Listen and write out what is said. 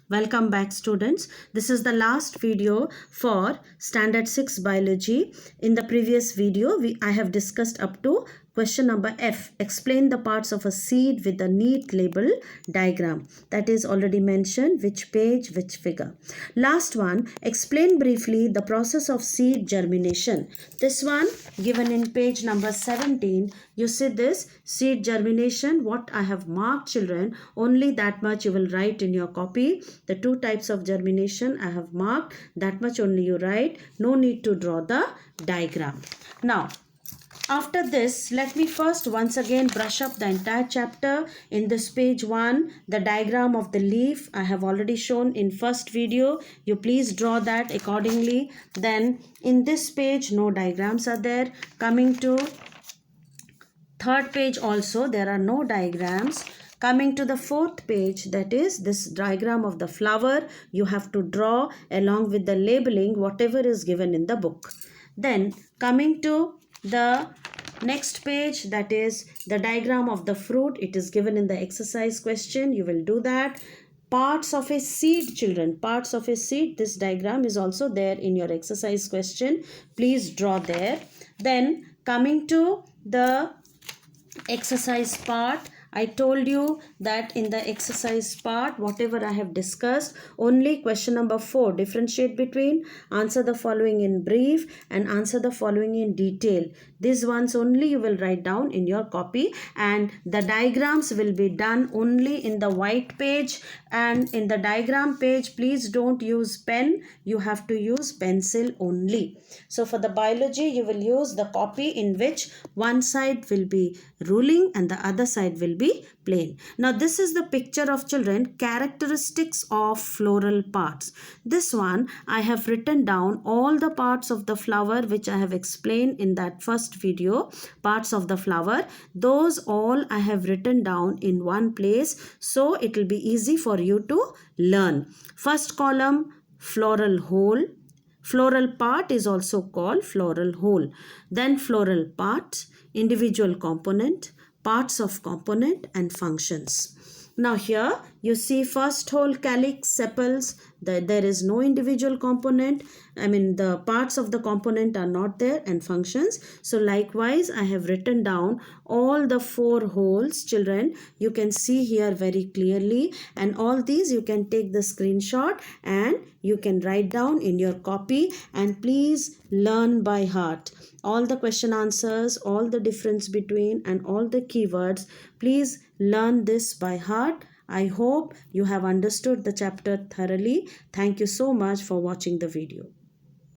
Welcome back, students. This is the last video for Standard 6 Biology. In the previous video, I have discussed up to question number F. Explain the parts of a seed with a neat label diagram. That is already mentioned, which page, which figure. Last one, explain briefly the process of seed germination. This one given in page number 17. You see this seed germination, what I have marked, children, only that much you will write in your copy. The two types of germination I have marked, that much only you write. No need to draw the diagram. Now, after this, let me first once again brush up the entire chapter. In this page 1, the diagram of the leaf I have already shown in first video. You please draw that accordingly. Then in this page, no diagrams are there. Coming to third page also, there are no diagrams. Coming to the fourth page, that is this diagram of the flower, you have to draw along with the labeling whatever is given in the book. Then coming to the next page, that is the diagram of the fruit. It is given in the exercise question. You will do that. Parts of a seed, children, parts of a seed. This diagram is also there in your exercise question. Please draw there. Then coming to the exercise part, I told you that in the exercise part, whatever I have discussed, only question number 4, differentiate between, answer the following in brief and answer the following in detail. These ones only you will write down in your copy, and the diagrams will be done only in the white page. And in the diagram page, please don't use pen. You have to use pencil only. So for the biology, you will use the copy in which one side will be ruling and the other side will be plain. Now this is the picture of, children, characteristics of floral parts. This one I have written down all the parts of the flower which I have explained in that first video, parts of the flower. Those all I have written down in one place, so it will be easy for you to learn. First column, floral whole. Floral part is also called floral whole. Then floral part, individual component, parts of component and functions. Now here you see first whole, calyx, sepals. There is no individual component. The parts of the component are not there, and functions. So likewise I have written down all the 4 wholes, children. You can see here very clearly, and all these you can take the screenshot and you can write down in your copy, and please learn by heart. All the question answers, all the difference between, and all the keywords. Please learn this by heart. I hope you have understood the chapter thoroughly. Thank you so much for watching the video.